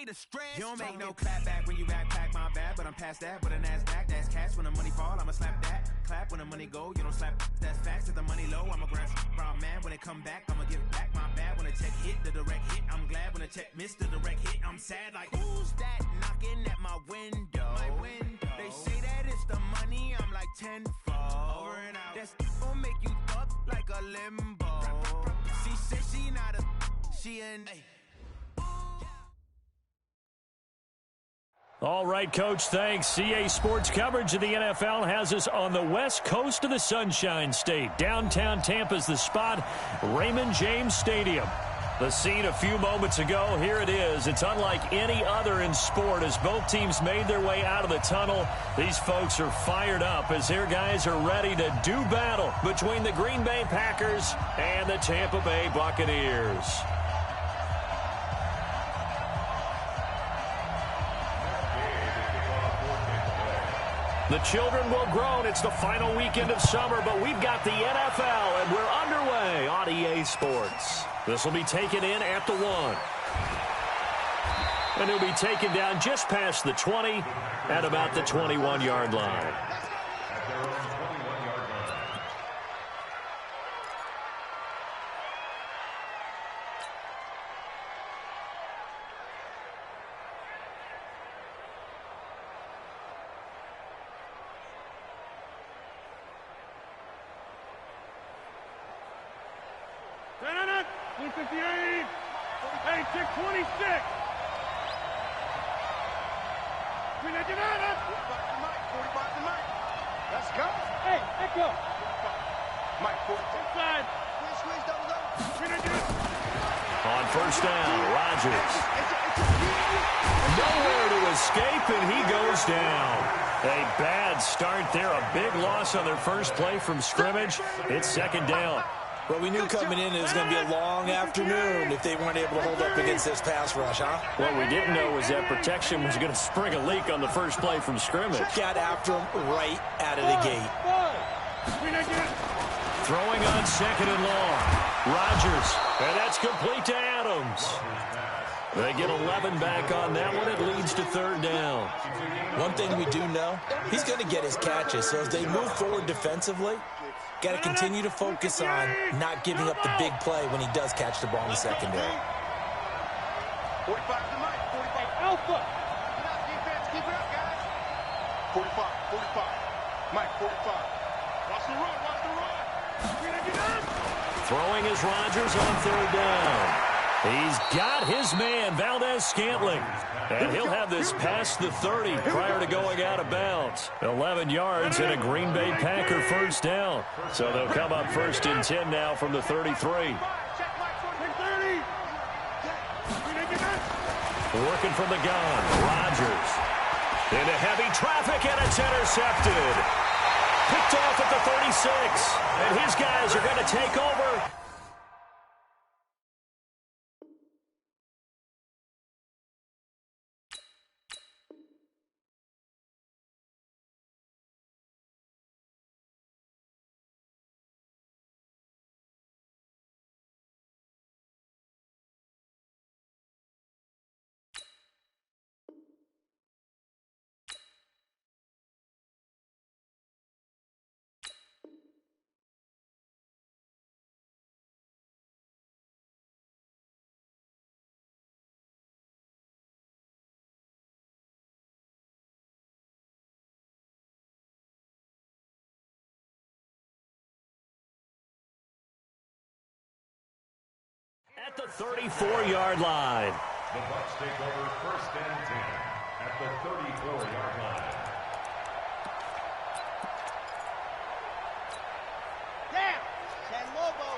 to stress. You don't make no clap back when you backpack, my bad, but I'm past that. With a NASDAQ, that's cash. When the money fall, I'ma slap that. Clap when the money go, you don't slap. That's facts. If the money low, I'ma grab brown man. When it come back, I'ma give back my bad. When the check hit, the direct hit. I'm glad when the check missed the direct hit. I'm sad like, who's that knocking at my window? They say that it's the money, I'm like tenfold. Over and out. That's gon' make you up like a limbo. She said she not a, she in. All right, Coach, thanks. CA Sports coverage of the NFL has us on the west coast of the Sunshine State. Downtown Tampa's the spot, Raymond James Stadium. The scene a few moments ago, here it is. It's unlike any other in sport as both teams made their way out of the tunnel. These folks are fired up as their guys are ready to do battle between the Green Bay Packers and the Tampa Bay Buccaneers. The children will groan. It's the final weekend of summer, but we've got the NFL, and we're underway on EA Sports. This will be taken in at the 1. And it'll be taken down just past the 20 at about the 21-yard line. On first down, Rodgers. Nowhere to escape, and he goes down. A bad start there, a big loss on their first play from scrimmage. It's second down. Well, we knew coming in it was going to be a long afternoon if they weren't able to hold up against this pass rush, huh? What we didn't know was that protection was going to spring a leak on the first play from scrimmage. Got after him right out of the gate. Throwing on second and long. Rodgers, and that's complete to Adams. They get 11 back on that one. It leads to third down. One thing we do know, he's going to get his catches. So as they move forward defensively, got to continue to focus on not giving up the big play when he does catch the ball in the secondary. 45 to Mike. 45. Alpha. Get out, defense. Keep it up, guys. 45. Mike, 45. Watch the run. Throwing is Rodgers on third down. He's got his man, Valdez-Scantling. And he'll have this past the 30 prior to going out of bounds. 11 yards and a Green Bay Packer first down. So they'll come up first and 10 now from the 33. Working from the gun, Rodgers. Into heavy traffic, and it's intercepted. Picked off at the 36, and his guys are going to take over. At the 34-yard line. The Bucs take over first and 10 at the 34-yard line. Down. San Lobo.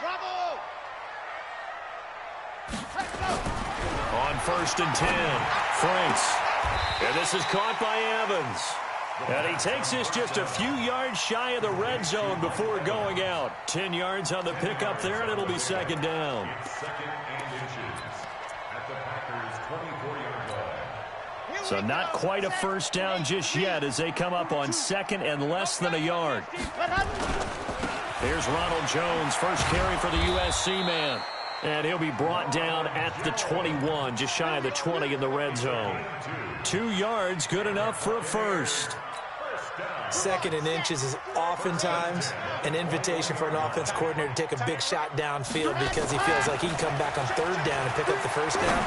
Bravo. Let's go. On first and 10, Franks. And this is caught by Evans. And he takes this just a few yards shy of the red zone before going out. 10 yards on the pickup there, and it'll be second down. Second and inches at the Packers' 24-yard line. So not quite a first down just yet as they come up on second and less than a yard. Here's Ronald Jones, first carry for the USC man. And he'll be brought down at the 21, just shy of the 20 in the red zone. 2 yards, good enough for a first. 2nd and inches is oftentimes an invitation for an offense coordinator to take a big shot downfield because he feels like he can come back on 3rd down and pick up the first down.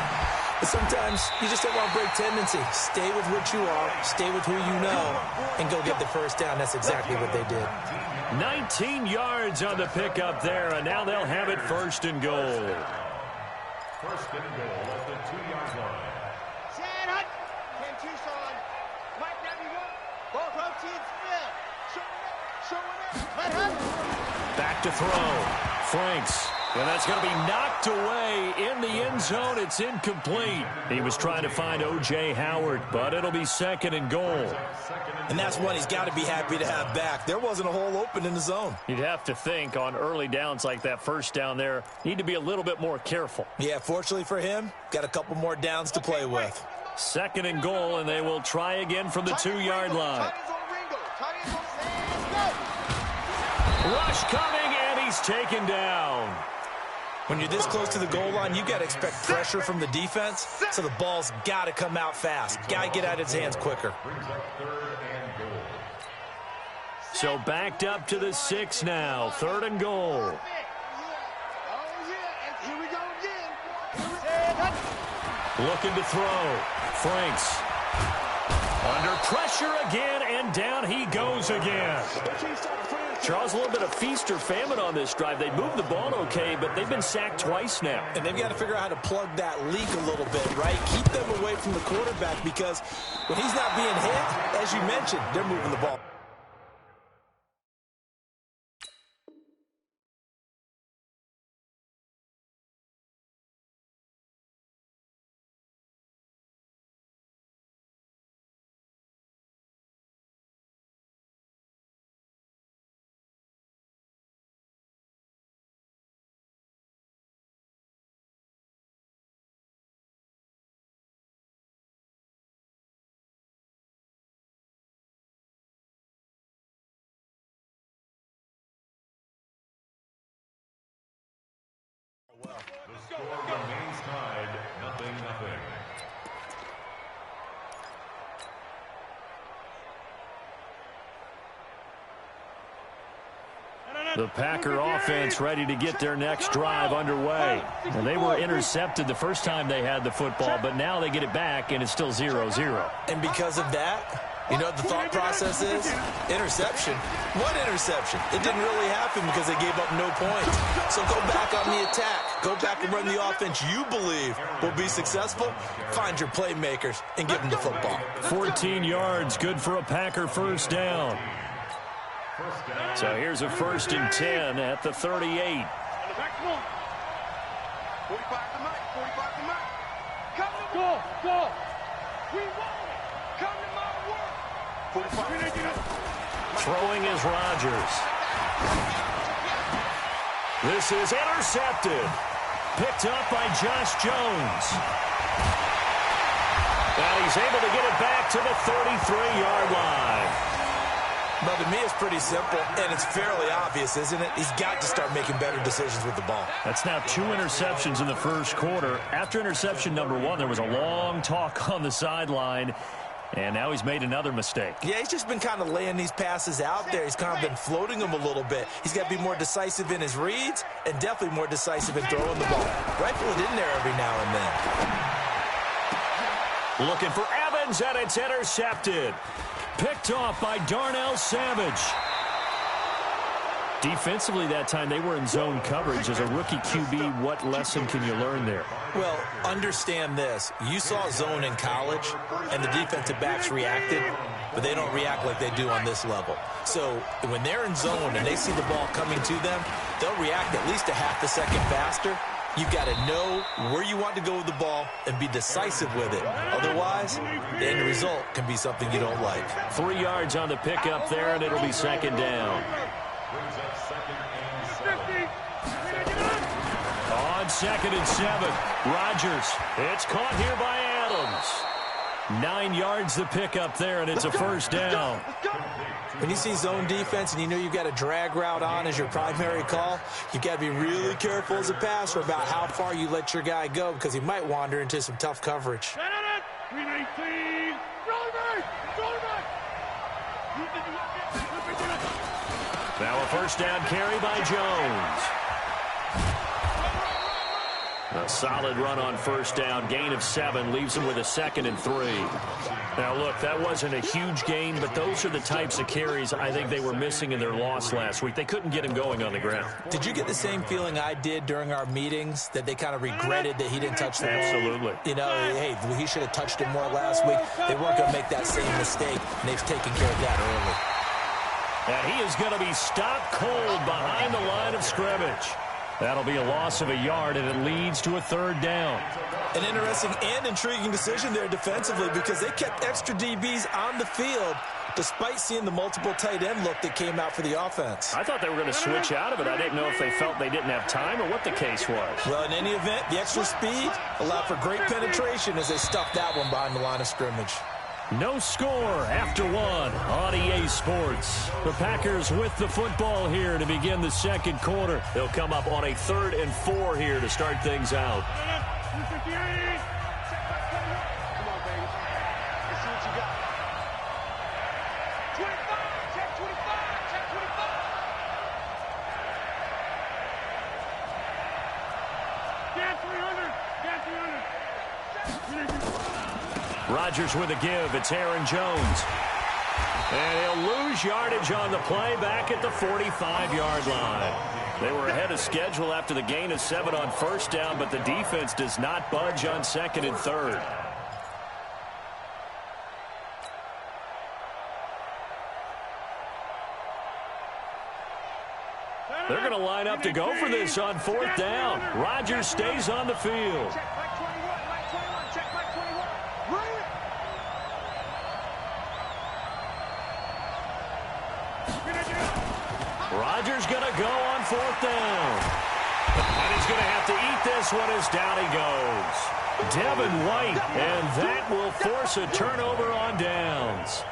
But sometimes you just don't want to break tendency. Stay with what you are, stay with who you know, and go get the first down. That's exactly what they did. 19 yards on the pickup there, and now they'll have it 1st and goal. 1st and goal at the 2-yard line. Back to throw. Franks. And that's going to be knocked away in the end zone. It's incomplete. He was trying to find O.J. Howard, but it'll be 2nd and goal. And that's one he's got to be happy to have back. There wasn't a hole open in the zone. You'd have to think on early downs like that first down there, need to be a little bit more careful. Yeah, fortunately for him, got a couple more downs to play with. 2nd and goal, and they will try again from the 2-yard line. Rush coming, and he's taken down. When you're this close to the goal line, you got to expect pressure from the defense, so the ball's got to come out fast. Got to get out of his hands quicker. So backed up to the 6 now. 3rd and goal. Looking to throw. Franks. Under pressure again, and down he goes again. Charles, a little bit of feast or famine on this drive. They moved the ball okay, but they've been sacked twice now. And they've got to figure out how to plug that leak a little bit, right? Keep them away from the quarterback because when he's not being hit, as you mentioned, they're moving the ball. The score remains tied, 0-0. The Packer offense ready to get their next drive underway. And they were intercepted the first time they had the football, but now they get it back, and it's still 0-0. And because of that, you know what the thought process is? Interception. What interception? It didn't really happen because they gave up no points. So go back on the attack. Go back and run the offense you believe will be successful. Find your playmakers and give them the football. 14 yards, good for a Packer first down. So here's a 1st and 10 at the 38. 45 to Mike. 45 to Mike. Come to go. Go. We want it. Come to my work. 45. Throwing is Rodgers. This is intercepted. Picked up by Josh Jones. And he's able to get it back to the 33-yard line. But to me, it's pretty simple, and it's fairly obvious, isn't it? He's got to start making better decisions with the ball. That's now 2 interceptions in the first quarter. After interception number 1, there was a long talk on the sideline, and now he's made another mistake. Yeah, he's just been kind of laying these passes out there. He's kind of been floating them a little bit. He's got to be more decisive in his reads and definitely more decisive in throwing the ball. Rifle it in there every now and then. Looking for Evans, and it's intercepted. Picked off by Darnell Savage. Defensively that time, they were in zone coverage. As a rookie QB, what lesson can you learn there? Well, understand this. You saw zone in college, and the defensive backs reacted, but they don't react like they do on this level. So when they're in zone and they see the ball coming to them, they'll react at least a half a second faster. You've got to know where you want to go with the ball and be decisive with it. Otherwise, the end result can be something you don't like. 3 yards on the pickup there, and it'll be 2nd down. On 2nd and 7, Rodgers. It's caught here by Adams. 9 yards the pickup there, and it's a first down. When you see zone defense and you know you've got a drag route on as your primary call, you've got to be really careful as a passer about how far you let your guy go because he might wander into some tough coverage. Now a first down carry by Jones. A solid run on first down. Gain of 7 leaves him with a 2nd and 3. Now, look, that wasn't a huge gain, but those are the types of carries I think they were missing in their loss last week. They couldn't get him going on the ground. Did you get the same feeling I did during our meetings, that they kind of regretted that he didn't touch the ball? Absolutely. You know, hey, he should have touched it more last week. They weren't going to make that same mistake, and they've taken care of that early. And he is going to be stopped cold behind the line of scrimmage. That'll be a loss of a yard, and it leads to a 3rd down. An interesting and intriguing decision there defensively because they kept extra DBs on the field despite seeing the multiple tight end look that came out for the offense. I thought they were going to switch out of it. I didn't know if they felt they didn't have time or what the case was. Well, in any event, the extra speed allowed for great penetration as they stuffed that one behind the line of scrimmage. No score after 1 on EA Sports. The Packers with the football here to begin the 2nd quarter. They'll come up on a 3rd and 4 here to start things out. Come on, baby. Let's see what you got. 25, check 25, check 25. Get 300, get 300. Rodgers with a give. It's Aaron Jones. And he'll lose yardage on the play back at the 45-yard line. They were ahead of schedule after the gain of 7 on first down, but the defense does not budge on 2nd and 3rd. They're going to line up to go for this on 4th down. Rodgers stays on the field. Check Mike 21, Mike 21, check Mike 21. Run it. Rodgers going to go on 4th down. And he's going to have to eat this one as down he goes. Devin White, and that will force a turnover on downs.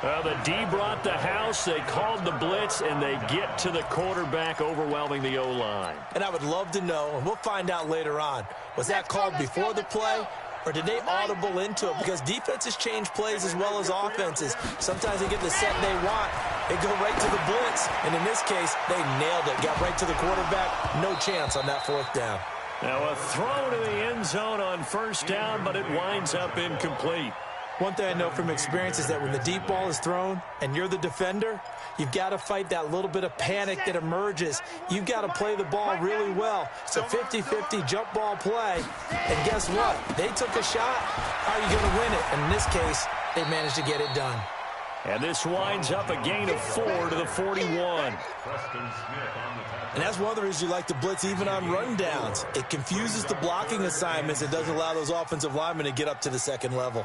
The D brought the house, they called the blitz, and they get to the quarterback, overwhelming the O-line. And I would love to know, and we'll find out later on, was that called before the play, or did they audible into it? Because defenses change plays as well as offenses. Sometimes they get the set they want. They go right to the blitz, and in this case, they nailed it. Got right to the quarterback. No chance on that 4th down. Now a throw to the end zone on first down, but it winds up incomplete. One thing I know from experience is that when the deep ball is thrown and you're the defender, you've got to fight that little bit of panic that emerges. You've got to play the ball really well. It's a 50-50 jump ball play. And guess what? They took a shot. How are you going to win it? And in this case, they managed to get it done. And this winds up a gain of 4 to the 41. And that's one of the reasons you like to blitz even on rundowns. It confuses the blocking assignments. It doesn't allow those offensive linemen to get up to the 2nd level.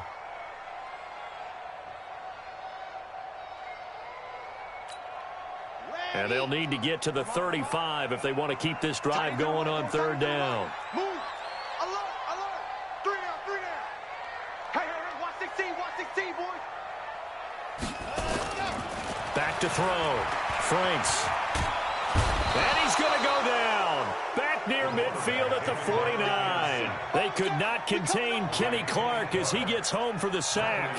And they'll need to get to the 35 if they want to keep this drive going on 3rd down. Move. Alert, alert. 3 down, 3 down. Hey, watch 16, boys. Back to throw. Franks. And he's going to go down. Back near midfield at the 49. They could not contain Kenny Clark as he gets home for the sack.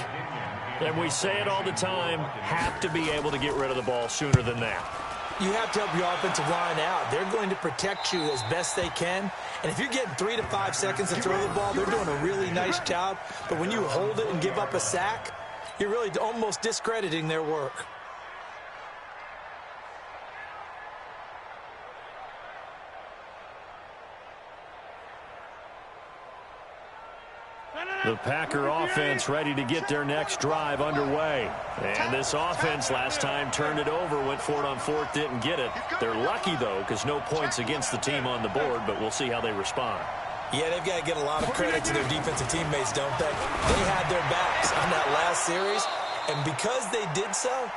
And we say it all the time, have to be able to get rid of the ball sooner than that. You have to help your offensive line out. They're going to protect you as best they can. And if you're getting 3 to 5 seconds to throw the ball, they're doing a really nice job. But when you hold it and give up a sack, you're really almost discrediting their work. The Packer offense ready to get their next drive underway. And this offense last time turned it over, went for it on 4th, didn't get it. They're lucky, though, because no points against the team on the board, but we'll see how they respond. Yeah, they've got to get a lot of credit to their defensive teammates, don't they? They had their backs on that last series, and because they did so,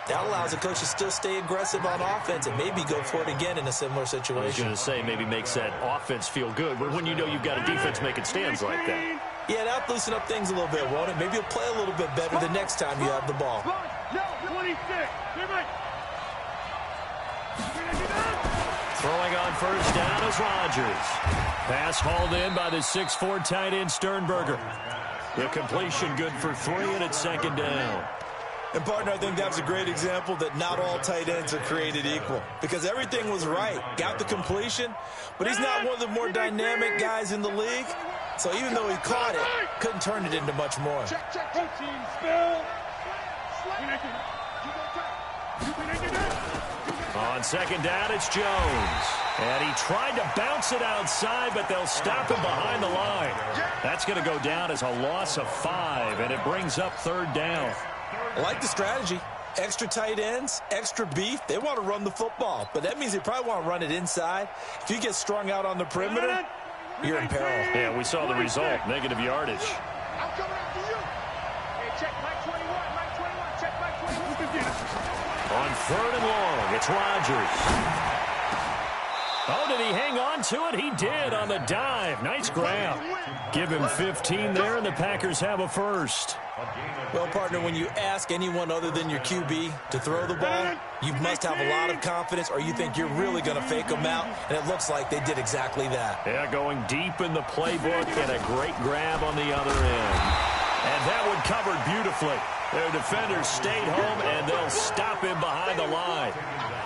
that allows the coach to still stay aggressive on offense and maybe go for it again in a similar situation. I was going to say maybe makes that offense feel good, but when you know you've got a defense making stands like that. Yeah, that'll loosen up things a little bit, won't it? Maybe you'll play a little bit better the next time you have the ball. No, 26. Throwing on first down is Rodgers. Pass hauled in by the 6'4" tight end Sternberger. The completion good for 3, and it's second down. And, partner, I think that was a great example that not all tight ends are created equal, because everything was right. Got the completion, but he's not one of the more dynamic guys in the league. So even though he caught it, couldn't turn it into much more. On second down, it's Jones. And he tried to bounce it outside, but they'll stop him behind the line. That's going to go down as a loss of 5, and it brings up third down. I like the strategy. Extra tight ends, extra beef. They want to run the football, but that means they probably want to run it inside. If you get strung out on the perimeter, you're in peril. Yeah, we saw the result. Negative yardage. I'm coming after you. Hey, check Mike 21. Mike 21. Check Mike 21. On third and long, it's Rodgers. Oh, did he hang on to it? He did on the dive. Nice grab. Give him 15 there, and the Packers have a first. Well, partner, when you ask anyone other than your QB to throw the ball, you must have a lot of confidence, or you think you're really going to fake them out, and it looks like they did exactly that. Yeah, going deep in the playbook, and a great grab on the other end. And that one covered beautifully. Their defenders stayed home, and they'll stop him behind the line.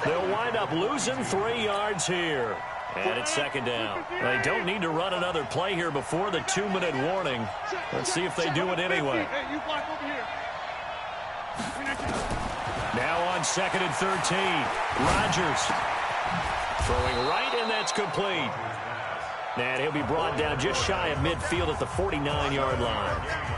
They'll wind up losing 3 yards here. And it's second down. They don't need to run another play here before the 2-minute warning. Let's see if they do it anyway. Now on second and 13. Rodgers throwing right, and that's complete. And he'll be brought down just shy of midfield at the 49-yard line.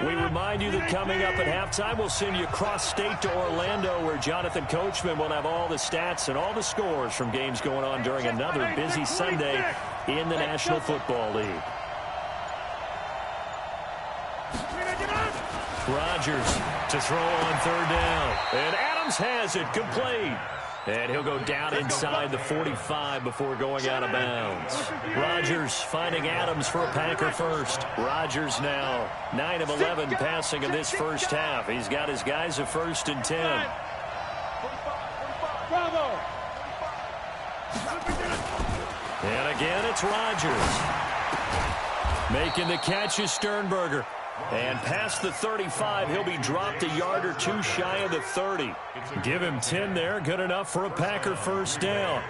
We remind you that coming up at halftime, we'll send you cross-state to Orlando, where Jonathan Coachman will have all the stats and all the scores from games going on during another busy Sunday in the National Football League. Rodgers to throw on third down. And Adams has it complete. And he'll go down inside the 45 before going out of bounds. Rodgers finding Adams for a Packer first. Rodgers now 9 of 11 passing in this first half. He's got his guys a 1st and 10. And again, it's Rodgers. Making the catch is Sternberger. And past the 35, he'll be dropped a yard or 2 shy of the 30. Give him 10 there. Good enough for a Packer first down.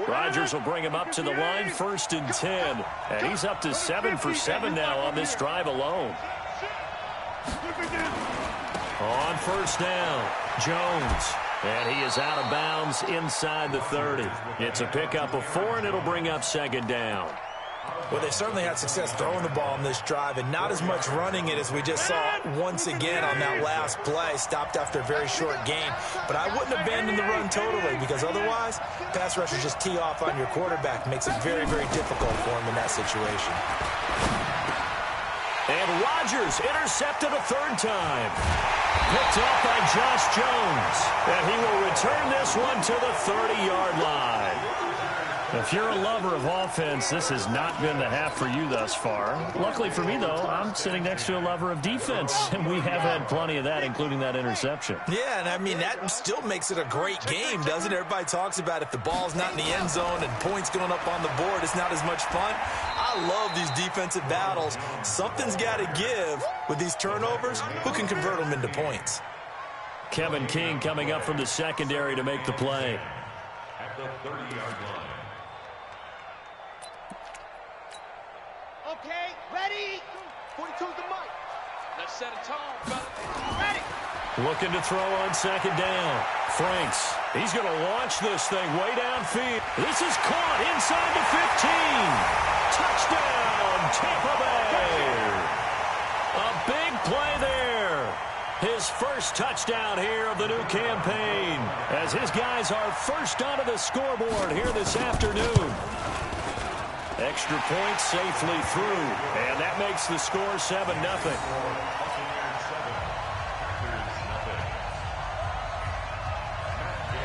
Rodgers will bring him up to the line, 1st and 10. And he's up to 7 for 7 now on this drive alone. On first down, Jones. And he is out of bounds inside the 30. It's a pickup of 4, and it'll bring up second down. Well, they certainly had success throwing the ball on this drive, and not as much running it as we just saw once again on that last play. Stopped after a very short gain. But I wouldn't abandon the run totally, because otherwise, pass rushers just tee off on your quarterback. Makes it very, very difficult for him in that situation. And Rodgers intercepted a 3rd time. Picked off by Josh Jones. And he will return this one to the 30-yard line. If you're a lover of offense, this has not been the half for you thus far. Luckily for me, though, I'm sitting next to a lover of defense, and we have had plenty of that, including that interception. Yeah, and I mean, that still makes it a great game, doesn't it? Everybody talks about if the ball's not in the end zone and points going up on the board, it's not as much fun. I love these defensive battles. Something's got to give with these turnovers. Who can convert them into points? Kevin King coming up from the secondary to make the play. At the 30-yard line. Okay, ready? 42's the mic. Let's set a tone, brother. Ready? Looking to throw on second down. Franks, he's going to launch this thing way downfield. This is caught inside the 15. Touchdown, Tampa Bay. A big play there. His first touchdown here of the new campaign, as his guys are first onto the scoreboard here this afternoon. Extra point safely through, and that makes the score 7-0.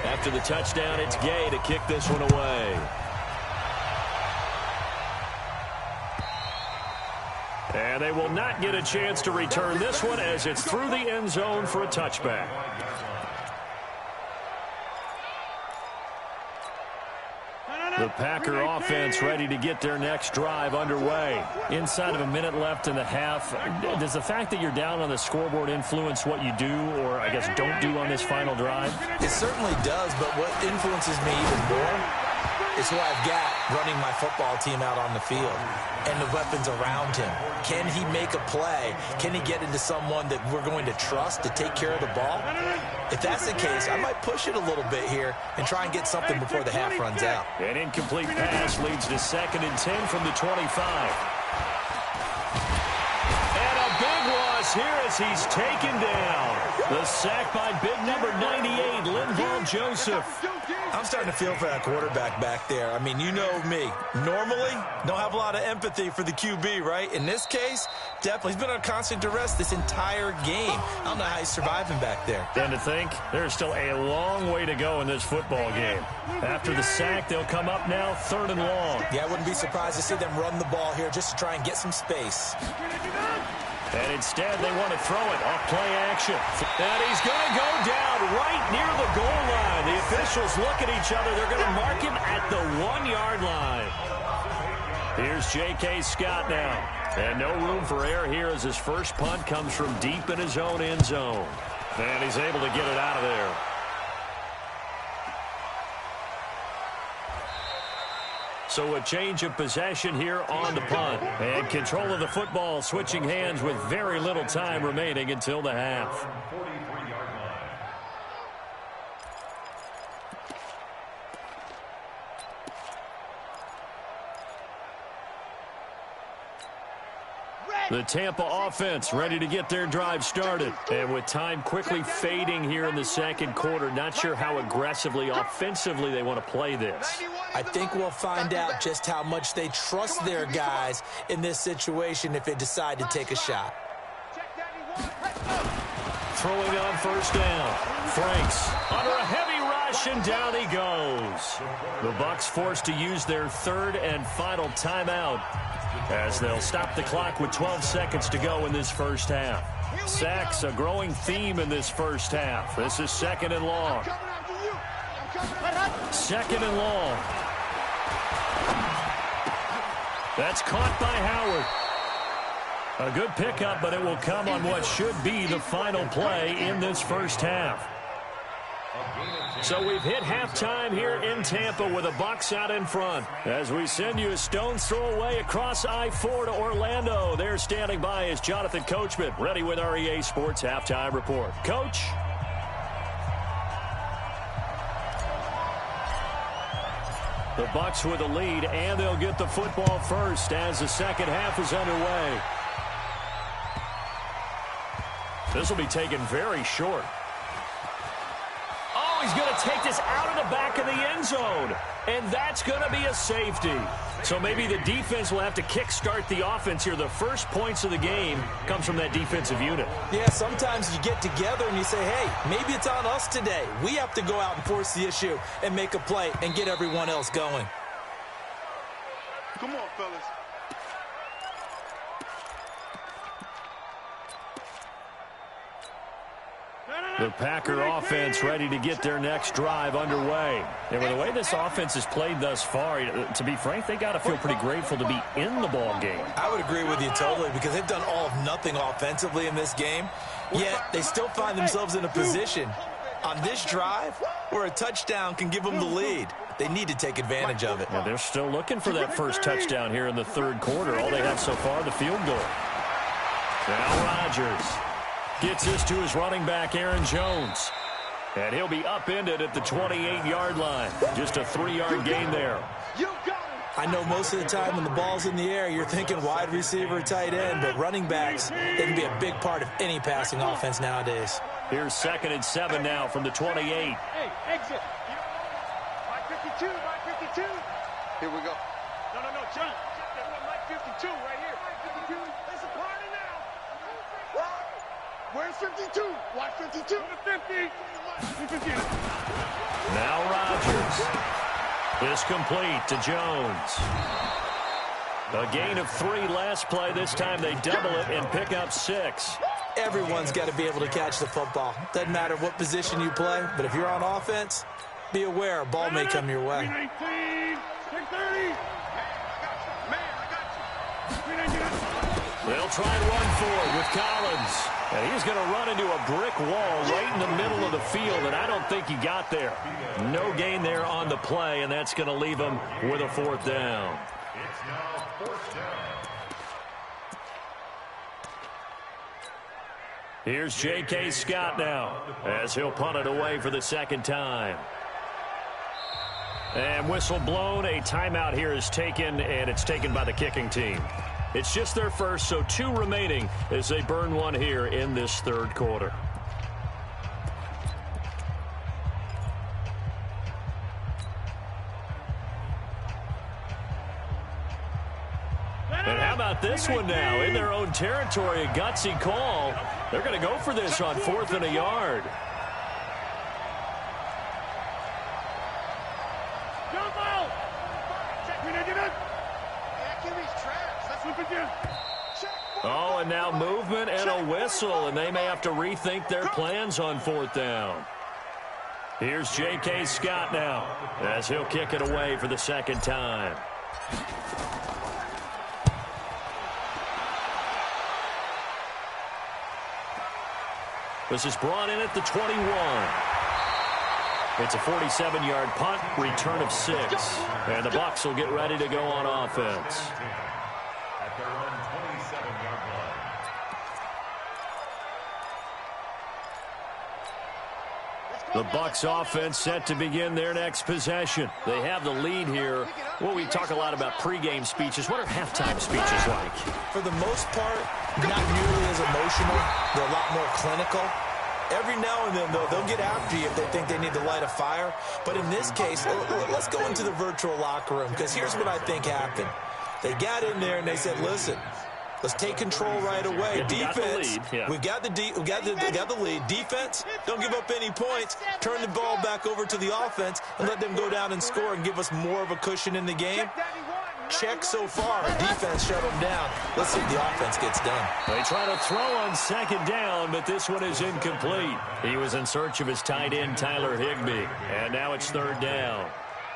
After the touchdown, it's Gay to kick this one away. And they will not get a chance to return this one as it's through the end zone for a touchback. The Packer offense ready to get their next drive underway. Inside of a minute left in the half, does the fact that you're down on the scoreboard influence what you do or, I guess, don't do on this final drive? It certainly does, but what influences me even more is who I've got running my football team out on the field and the weapons around him. Can he make a play? Can he get into someone that we're going to trust to take care of the ball? If that's the case, I might push it a little bit here and try and get something before the half runs out. An incomplete pass leads to 2nd and 10 from the 25. And a big loss here as he's taken down. The sack by big number 98, Linval Joseph. I'm starting to feel for that quarterback back there. I mean, you know me. Normally, don't have a lot of empathy for the QB, right? In this case, definitely. He's been under constant duress this entire game. I don't know how he's surviving back there. And to think, there's still a long way to go in this football game. After the sack, they'll come up now 3rd and long. Yeah, I wouldn't be surprised to see them run the ball here just to try and get some space. And instead, they want to throw it off play action. And he's going to go down right near the goal line. The officials look at each other. They're going to mark him at the 1-yard line. Here's J.K. Scott now. And no room for error here as his first punt comes from deep in his own end zone. And he's able to get it out of there. So a change of possession here on the punt. And control of the football switching hands with very little time remaining until the half. The Tampa offense ready to get their drive started. And with time quickly fading here in the second quarter, not sure how aggressively, offensively they want to play this. I think we'll find out just how much they trust their guys in this situation if they decide to take a shot. Throwing on first down. Franks under a heavy rush, and down he goes. The Bucs forced to use their 3rd and final timeout as they'll stop the clock with 12 seconds to go in this first half. Sacks, a growing theme in this first half. This is 2nd and long. 2nd and long. That's caught by Howard. A good pickup, but it will come on what should be the final play in this first half. So we've hit halftime here in Tampa with the Bucs out in front. As we send you a stone's throw away across I-4 to Orlando. There standing by is Jonathan Coachman, ready with our EA Sports Halftime Report. Coach? The Bucs with the lead, and they'll get the football first as the second half is underway. This will be taken very short. Oh, he's going to take this out of the back of the end zone. And that's going to be a safety. So maybe the defense will have to kickstart the offense here. The first points of the game comes from that defensive unit. Yeah, sometimes you get together and you say, hey, maybe it's on us today. We have to go out and force the issue and make a play and get everyone else going. Come on, fellas. The Packer offense ready to get their next drive underway. And with the way this offense has played thus far, to be frank, they got to feel pretty grateful to be in the ball game. I would agree with you totally because they've done all of nothing offensively in this game, yet they still find themselves in a position on this drive where a touchdown can give them the lead. They need to take advantage of it. Yeah, they're still looking for that first touchdown here in the third quarter. All they have so far, the field goal. Now Rodgers gets this to his running back, Aaron Jones. And he'll be upended at the 28-yard line. Just a 3-yard gain there. I know most of the time when the ball's in the air, you're thinking wide receiver, tight end, but running backs, they can be a big part of any passing offense nowadays. Here's 2nd and 7 now from the 28. Hey, exit. My 52, my 52. Here we go. No, John, check that one, Mike 52 right here. Mike 52. It's a party now. Where's 52? Watch 52. To the 50. Now Rodgers. This complete to Jones. A gain of 3 last play. This time they double it and pick up 6. Everyone's got to be able to catch the football. Doesn't matter what position you play, but if you're on offense, be aware a ball may come your way. 319, 630. They'll try and run forward with Collins. And he's going to run into a brick wall right in the middle of the field, and I don't think he got there. No gain there on the play, and that's going to leave him with a 4th down. It's now 4th down. Here's J.K. Scott now as he'll punt it away for the 2nd time. And whistle blown. A timeout here is taken, and it's taken by the kicking team. It's just their first, so 2 remaining as they burn one here in this 3rd quarter. And how about this one now? In their own territory, a gutsy call. They're going to go for this on 4th and a yard. Oh, and now movement and a whistle, and they may have to rethink their plans on 4th down. Here's J.K. Scott now as he'll kick it away for the 2nd time. This is brought in at the 21. It's a 47-yard punt, return of 6. And the Bucs will get ready to go on offense. At their own 27-yard line. The Bucs offense set to begin their next possession. They have the lead here. Well, we talk a lot about pregame speeches. What are halftime speeches like? For the most part, not nearly as emotional. They're a lot more clinical. Every now and then, though, they'll get after you if they think they need to light a fire. But in this case, let's go into the virtual locker room, because here's what I think happened. They got in there and they said, listen, let's take control right away. Defense, we got the lead. Defense, don't give up any points. Turn the ball back over to the offense and let them go down and score and give us more of a cushion in the game. Check so far. Defense shut them down. Let's see if the offense gets done. They try to throw on 2nd down, but this one is incomplete. He was in search of his tight end, Tyler Higbee. And now it's 3rd down.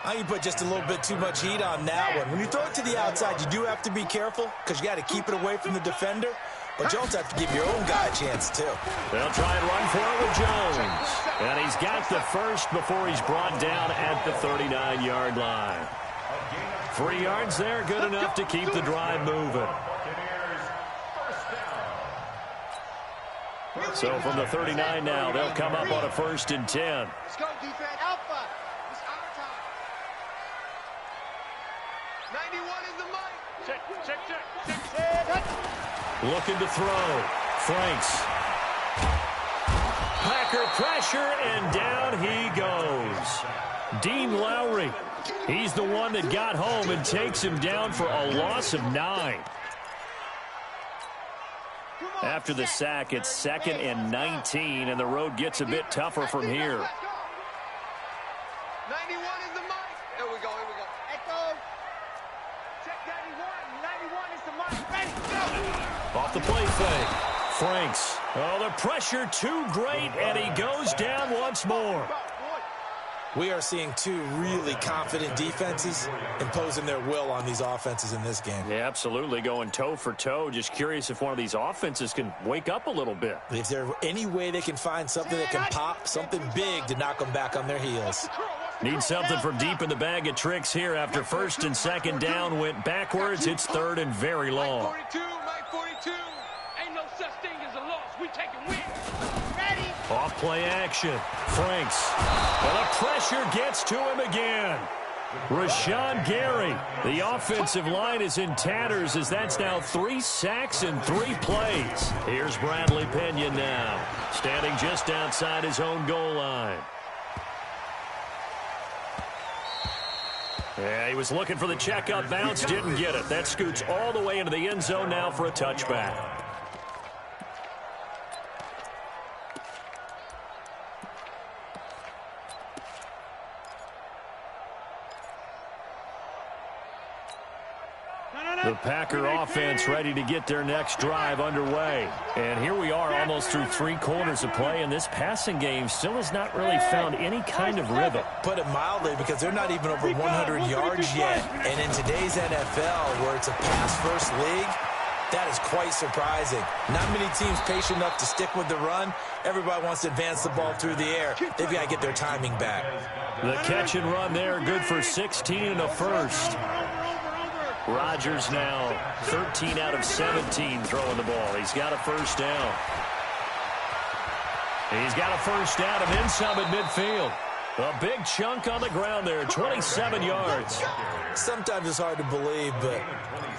I think you put just a little bit too much heat on that one. When you throw it to the outside, you do have to be careful because you got to keep it away from the defender. But you also have to give your own guy a chance, too. They'll try and run for it with Jones. And he's got the first before he's brought down at the 39-yard line. 3 yards there, good enough to keep the drive moving. So from the 39 now, they'll come up on a 1st and 10. Let's go, defense. Alpha. It's our time. 91 is the mic. Check. Looking to throw. Franks. Packer pressure, and down he goes. Dean Lowry. He's the one that got home and takes him down for a loss of 9. After the sack, it's 2nd and 19, and the road gets a bit tougher from here. 91 is the mic. Here we go. Echo. Check 91. 91 is the mic. Ready, go. Off the play fake. Franks. Oh, the pressure too great, and he goes down once more. We are seeing 2 really confident defenses imposing their will on these offenses in this game. Yeah, absolutely, going toe for toe. Just curious if one of these offenses can wake up a little bit. If there's any way they can find something that can pop, something big to knock them back on their heels. Need something from deep in the bag of tricks here after 1st and 2nd down went backwards. It's 3rd and very long. Mike 42. Ain't no such thing as a loss. We taking wins. Ready? Off play action. Franks. Well, the pressure gets to him again. Rashawn Gary. The offensive line is in tatters as that's now 3 sacks in 3 plays. Here's Bradley Pinion now, standing just outside his own goal line. Yeah, he was looking for the checkup bounce, didn't get it. That scoots all the way into the end zone now for a touchback. The Packer offense ready to get their next drive underway. And here we are almost through 3 quarters of play, and this passing game still has not really found any kind of rhythm. Put it mildly, because they're not even over 100 yards yet. And in today's NFL, where it's a pass-first league, that is quite surprising. Not many teams patient enough to stick with the run. Everybody wants to advance the ball through the air. They've got to get their timing back. The catch and run there, good for 16 and a first. Rodgers now 13 out of 17 throwing the ball. He's got a first down. He's got a first down and then some at midfield. A big chunk on the ground there, 27 yards. Sometimes it's hard to believe, but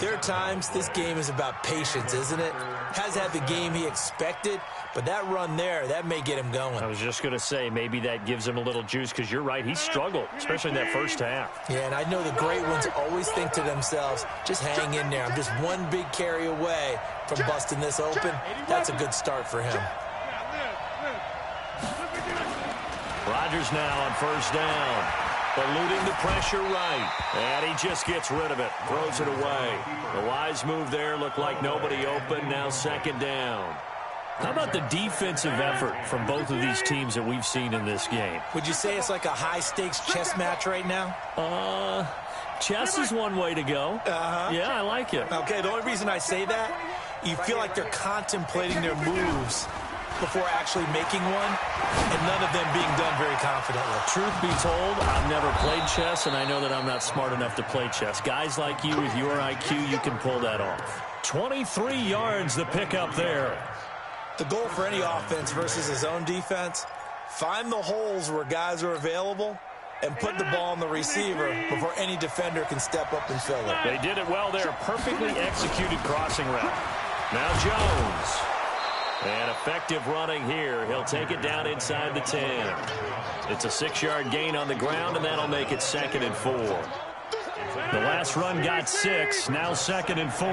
there are times this game is about patience, isn't it? Has had the game he expected, but that run there, that may get him going. I was just going to say, maybe that gives him a little juice, because you're right, he struggled, especially in that first half. Yeah, and I know the great ones always think to themselves, just hang in there. I'm just one big carry away from busting this open. That's a good start for him. Rodgers now on first down. Eluding the pressure right. And he just gets rid of it. Throws it away. The wise move there. Looked like nobody open. Now second down. How about the defensive effort from both of these teams that we've seen in this game? Would you say it's like a high-stakes chess match right now? Chess is one way to go. Yeah, I like it. Okay, the only reason I say that, you feel like they're contemplating their moves before actually making one, and none of them being done very confidently. Truth be told, I've never played chess, and I know that I'm not smart enough to play chess. Guys like you with your IQ, you can pull that off. 23 yards the pickup there. The goal for any offense versus his own defense, find the holes where guys are available and put the ball on the receiver before any defender can step up and fill it. They did it well there. Perfectly executed crossing route. Now Jones. And effective running here. He'll take it down inside the 10. It's a 6-yard gain on the ground, and that'll make it 2nd and 4. The last run got 6. Now 2nd and 4.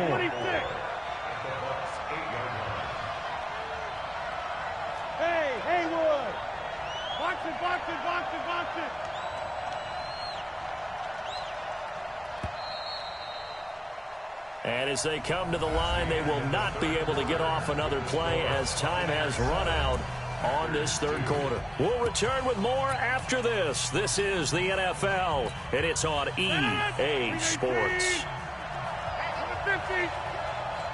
Hey, Haywood! Box it, box it, box it, box it! And as they come to the line, they will not be able to get off another play as time has run out on this third quarter. We'll return with more after this. This is the NFL, and it's on EA Sports. On the 50!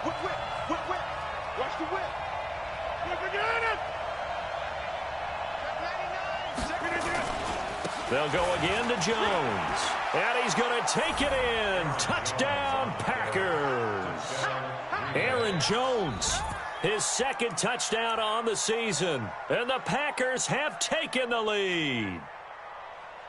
Whip, whip, whip, whip! Watch the whip! Whip again! They'll go again to Jones. And he's going to take it in. Touchdown, Packers. Aaron Jones, his 2nd touchdown on the season. And the Packers have taken the lead.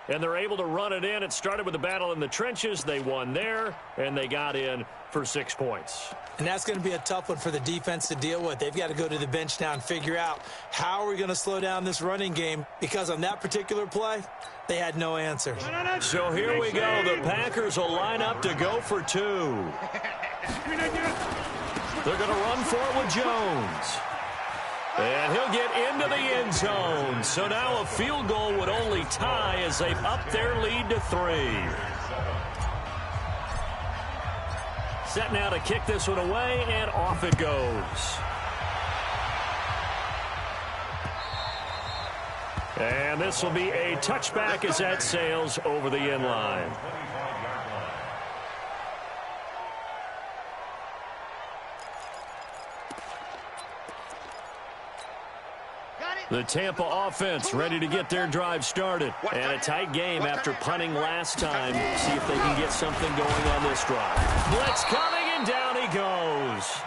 And they're able to run it in. It started with a battle in the trenches. They won there, and they got in for 6 points. And that's going to be a tough one for the defense to deal with. They've got to go to the bench now and figure out how are we going to slow down this running game, because on that particular play, they had no answer. So here we go. The Packers will line up to go for 2. They're going to run for it with Jones. And he'll get into the end zone. So now a field goal would only tie as they've upped their lead to 3. Set now to kick this one away, and off it goes. And this will be a touchback as that sails over the end line. The Tampa offense ready to get their drive started. And a tight game after punting last time. See if they can get something going on this drive. Blitz coming, and down he goes.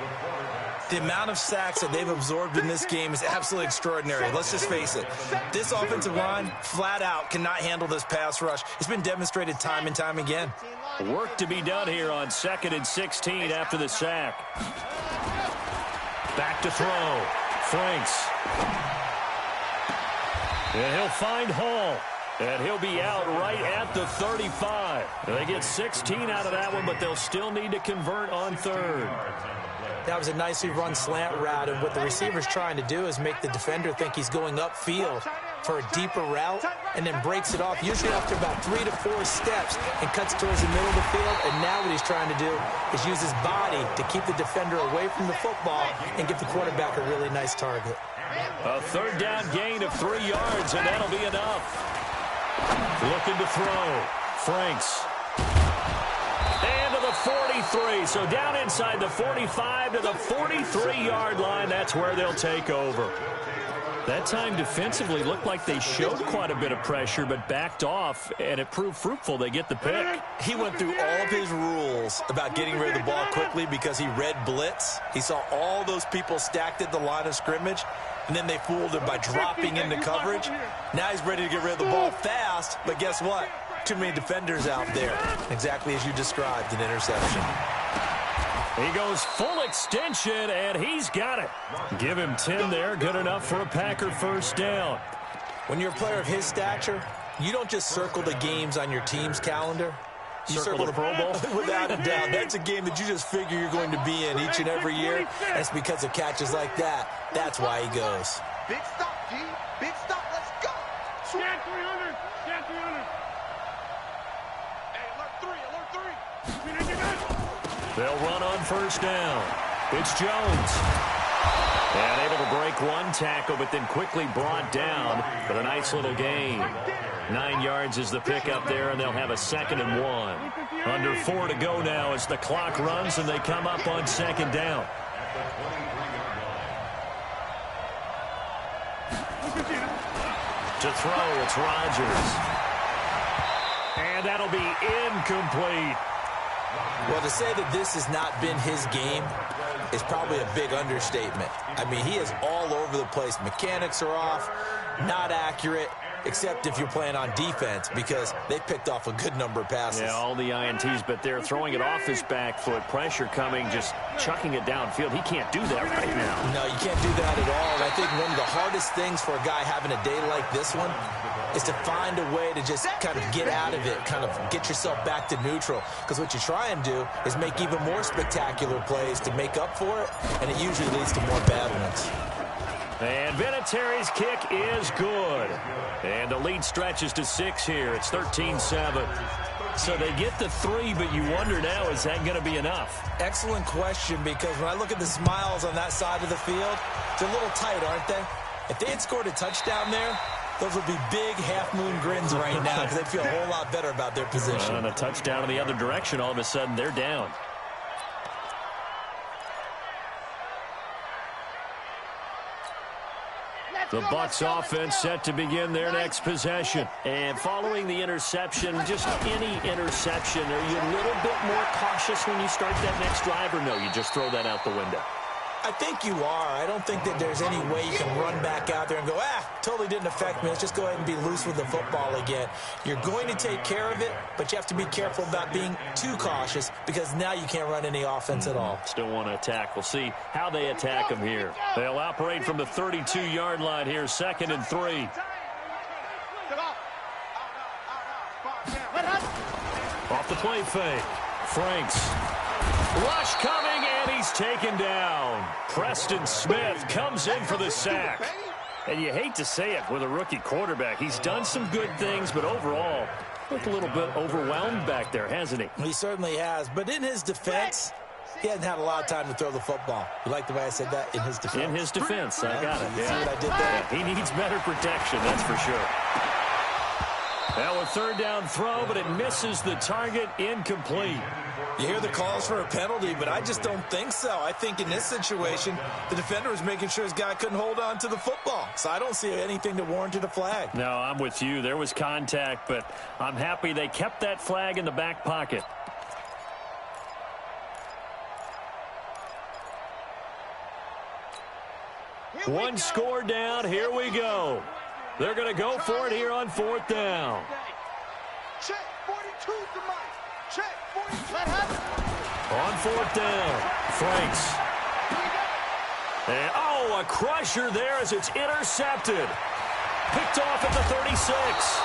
The amount of sacks that they've absorbed in this game is absolutely extraordinary. Let's just face it. This offensive line, flat out, cannot handle this pass rush. It's been demonstrated time and time again. Work to be done here on 2nd and 16 after the sack. Back to throw. Franks. And he'll find Hall. And he'll be out right at the 35. They get 16 out of that one, but they'll still need to convert on third. That was a nicely run slant route, and what the receiver's trying to do is make the defender think he's going upfield for a deeper route and then breaks it off, usually after about 3 to 4 steps, and cuts towards the middle of the field. And now what he's trying to do is use his body to keep the defender away from the football and give the quarterback a really nice target. A third down gain of 3 yards, and that'll be enough. Looking to throw. Franks. And to the 43. So down inside the 45 to the 43-yard line. That's where they'll take over. That time defensively looked like they showed quite a bit of pressure but backed off, and it proved fruitful. They get the pick. He went through all of his rules about getting rid of the ball quickly because he read blitz. He saw all those people stacked at the line of scrimmage, and then they fooled him by dropping into coverage. Now he's ready to get rid of the ball fast, but guess what? Too many defenders out there. Exactly as you described, an interception. He goes full extension, and he's got it. Give him 10 there. Good enough for a Packer first down. When you're a player of his stature, you don't just circle the games on your team's calendar. You circle the Pro Bowl? Without a doubt. That's a game that you just figure you're going to be in each and every year. That's because of catches like that. That's why he goes. Big stop, G. Big stop. Let's go. Scan 300. Scan 300. Hey, alert 3. Alert 3. They'll run on first down. It's Jones. And able to break one tackle, but then quickly brought down. But a nice little gain. 9 yards is the pickup there, and they'll have a 2nd and 1. Under 4 to go now as the clock runs, and they come up on 2nd down. To throw, it's Rodgers. And that'll be incomplete. Well, to say that this has not been his game is probably a big understatement. I mean, he is all over the place. Mechanics are off, not accurate, except if you're playing on defense, because they picked off a good number of passes. Yeah, all the INTs, but they're throwing it off his back foot. Pressure coming, just chucking it downfield. He can't do that right now. No, you can't do that at all. And I think one of the hardest things for a guy having a day like this one is to find a way to just kind of get out of it, kind of get yourself back to neutral. Because what you try and do is make even more spectacular plays to make up for it, and it usually leads to more bad ones. And Vinatieri's kick is good. And the lead stretches to 6 here. It's 13-7. So they get the 3, but you wonder now, is that going to be enough? Excellent question, because when I look at the smiles on that side of the field, they're a little tight, aren't they? If they had scored a touchdown there, those would be big half-moon grins right now because they'd feel a whole lot better about their position. And a touchdown in the other direction, all of a sudden they're down. The Bucs offense set to begin their next possession. And following the interception, just any interception, are you a little bit more cautious when you start that next drive, or no, you just throw that out the window? I think you are. I don't think that there's any way you can run back out there and go, totally didn't affect me. Let's just go ahead and be loose with the football again. You're going to take care of it, but you have to be careful about being too cautious because now you can't run any offense at all. Still want to attack. We'll see how they attack them here. They'll operate from the 32-yard line here, 2nd and 3. Off the play fake. Franks. Rush coming, and he's taken down. Preston Smith comes in for the sack. And you hate to say it with a rookie quarterback. He's done some good things, but overall, looked a little bit overwhelmed back there, hasn't he? He certainly has. But in his defense, he hasn't had a lot of time to throw the football. You like the way I said that? In his defense. In his defense, I got it. Yeah. See what I did there? He needs better protection, that's for sure. Now a 3rd down throw, but it misses the target, incomplete. You hear the calls for a penalty, but I just don't think so. I think in this situation, the defender was making sure his guy couldn't hold on to the football. So I don't see anything that warranted a flag. No, I'm with you. There was contact, but I'm happy they kept that flag in the back pocket. One score down. Here we go. They're going to go for it here on 4th down. Check 42 to Mike. Check 42. On 4th down, Franks. And, a crusher there as it's intercepted. Picked off at the 36.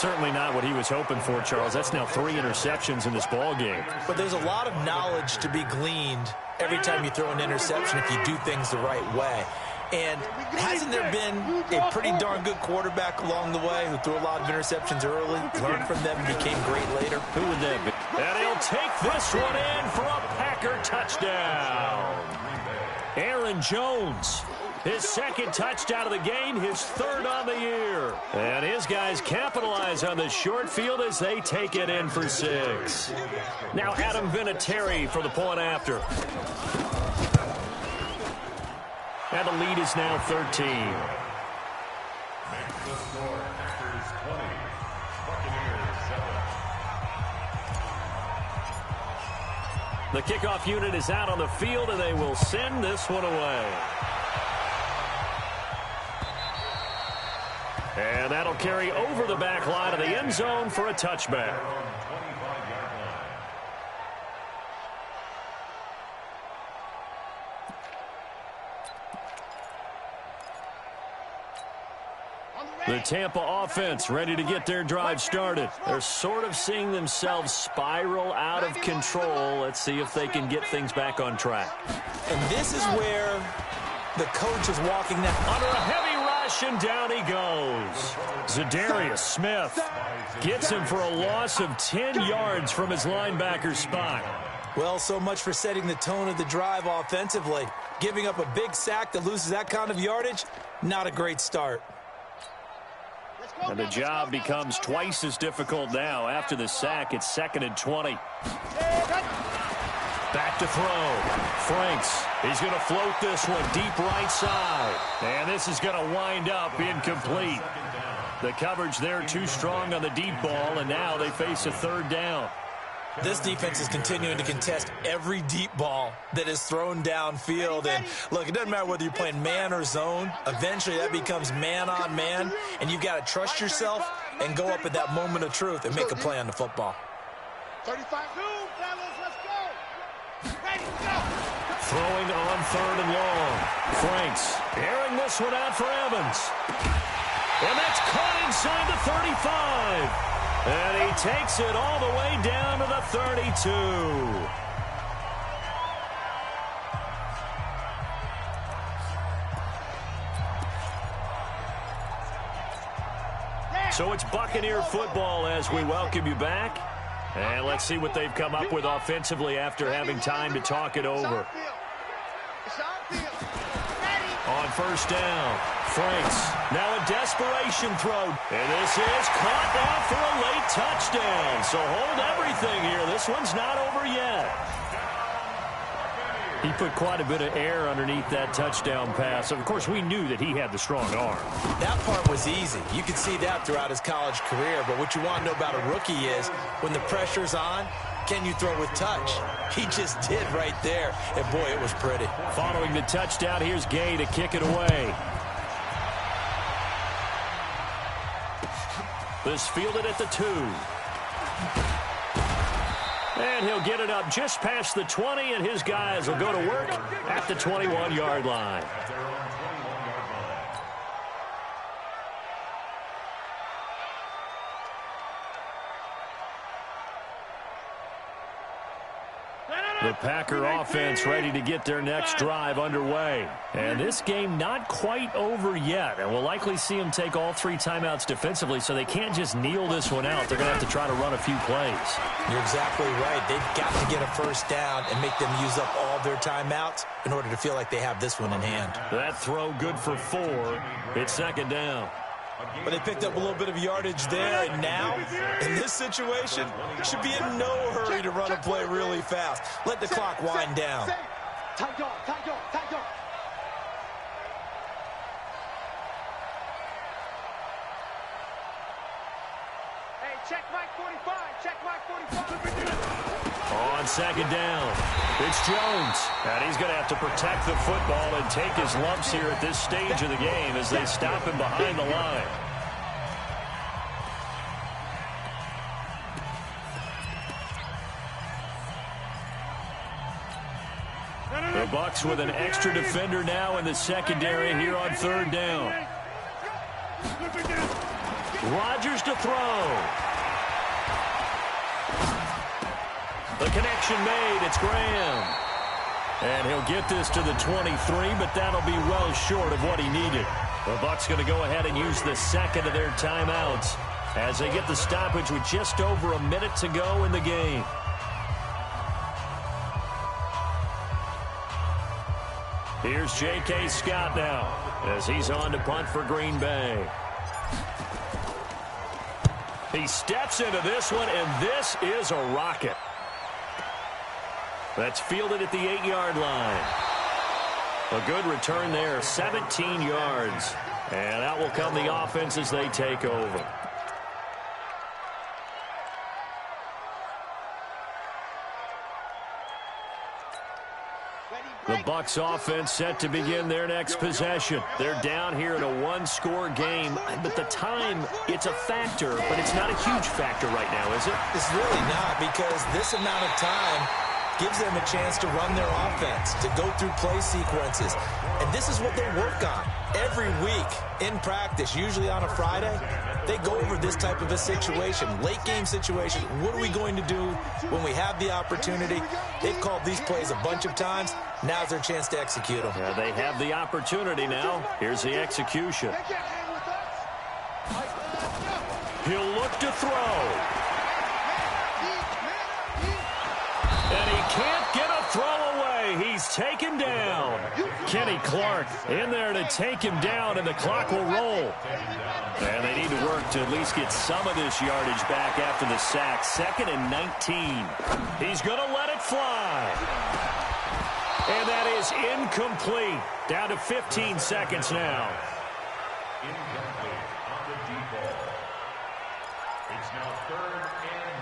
certainly not what he was hoping for, Charles. That's now 3 interceptions in this ball game. But there's a lot of knowledge to be gleaned every time you throw an interception if you do things the right way. And hasn't there been a pretty darn good quarterback along the way who threw a lot of interceptions early, learned from them, and became great later? Who would that be? And he'll take this one in for a Packer touchdown. Aaron Jones, his second touchdown of the game, his 3rd on the year. And his guys capitalize on the short field as they take it in for 6. Now Adam Vinatieri for the point after. And the lead is now 13. Makes the score Packers 20, Buccaneers 7. The kickoff unit is out on the field, and they will send this one away. And that'll carry over the back line of the end zone for a touchback. The Tampa offense ready to get their drive started. They're sort of seeing themselves spiral out of control. Let's see if they can get things back on track. And this is where the coach is walking now. Under a heavy rush, and down he goes. Zadarius Smith gets him for a loss of 10 yards from his linebacker spot. Well, so much for setting the tone of the drive offensively. Giving up a big sack that loses that kind of yardage, not a great start. And the job becomes twice as difficult now. After the sack, it's 2nd and 20. Back to throw. Franks, he's going to float this one deep right side. And this is going to wind up incomplete. The coverage there too strong on the deep ball, and now they face a 3rd down. This defense is continuing to contest every deep ball that is thrown downfield. And, look, it doesn't matter whether you're playing man or zone. Eventually, that becomes man-on-man, and you've got to trust yourself and go up at that moment of truth and make a play on the football. 35, fellas, let's go. Ready, go. Throwing on 3rd and long. Franks airing this one out for Evans. And that's caught inside the 35. And he takes it all the way down to the 32. So it's Buccaneer football as we welcome you back. And let's see what they've come up with offensively after having time to talk it over. On 1st down, Franks, now a desperation throw. And this is caught now for a late touchdown. So hold everything here. This one's not over yet. He put quite a bit of air underneath that touchdown pass. Of course, we knew that he had the strong arm. That part was easy. You could see that throughout his college career. But what you want to know about a rookie is when the pressure's on, can you throw with touch? He just did right there. And, boy, it was pretty. Following the touchdown, here's Gay to kick it away. This fielded at the 2. And he'll get it up just past the 20, and his guys will go to work at the 21-yard line. The Packer offense ready to get their next drive underway. And this game not quite over yet. And we'll likely see them take all 3 timeouts defensively, so they can't just kneel this one out. They're going to have to try to run a few plays. You're exactly right. They've got to get a 1st down and make them use up all their timeouts in order to feel like they have this one in hand. That throw good for 4. It's 2nd down. But they picked up a little bit of yardage there, and now, in this situation, should be in no hurry to run a play really fast. Let the clock wind down. Tight dog. Hey, check Mike 45. On 2nd down, it's Jones. And he's going to have to protect the football and take his lumps here at this stage of the game as they stop him behind the line. The Bucs with an extra defender now in the secondary here on 3rd down. Rodgers to throw. The connection made. It's Graham. And he'll get this to the 23, but that'll be well short of what he needed. The Bucs going to go ahead and use the second of their timeouts as they get the stoppage with just over a minute to go in the game. Here's J.K. Scott now as he's on to punt for Green Bay. He steps into this one, and this is a rocket. That's fielded at the 8-yard line. A good return there, 17 yards. And out will come the offense as they take over. The Bucs offense set to begin their next possession. They're down here in a one-score game, but the time, it's a factor, but it's not a huge factor right now, is it? It's really not, because this amount of time gives them a chance to run their offense, to go through play sequences. And this is what they work on every week in practice, usually on a Friday. They go over this type of a situation, late-game situation. What are we going to do when we have the opportunity? They've called these plays a bunch of times. Now's their chance to execute them. They have the opportunity now. Here's the execution. He'll look to throw. And he can't get a throw away. He's taken down. Kenny Clark in there to take him down, and the clock will roll. And they need to work to at least get some of this yardage back after the sack. 2nd and 19. He's going to let it fly. And that is incomplete. Down to 15 seconds now. Incomplete on the deep ball. It's now 3rd and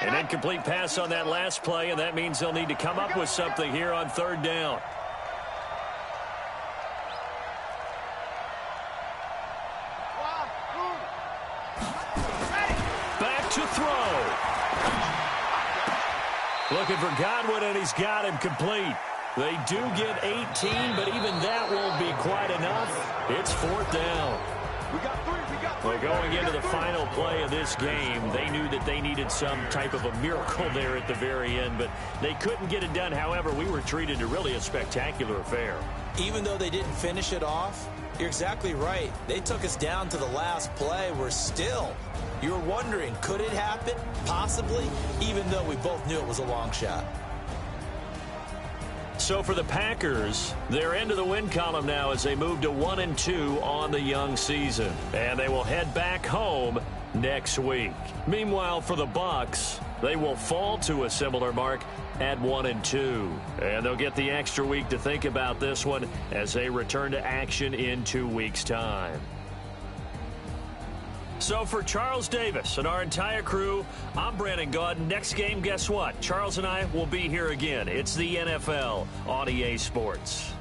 19. An incomplete pass on that last play, and that means they'll need to come up with something here on 3rd down. Back to throw. Looking for Godwin, and he's got him complete. They do get 18, but even that won't be quite enough. It's 4th down. Well, going into the final play of this game, they knew that they needed some type of a miracle there at the very end, but they couldn't get it done. However, we were treated to really a spectacular affair. Even though they didn't finish it off, you're exactly right. They took us down to the last play. We're still, you're wondering, could it happen? Possibly, even though we both knew it was a long shot. So for the Packers, they're into the win column now as they move to 1-2 on the young season. And they will head back home next week. Meanwhile, for the Bucs, they will fall to a similar mark at 1-2. And they'll get the extra week to think about this one as they return to action in 2 weeks' time. So for Charles Davis and our entire crew, I'm Brandon Gaudin. Next game, guess what? Charles and I will be here again. It's the NFL on EA Sports.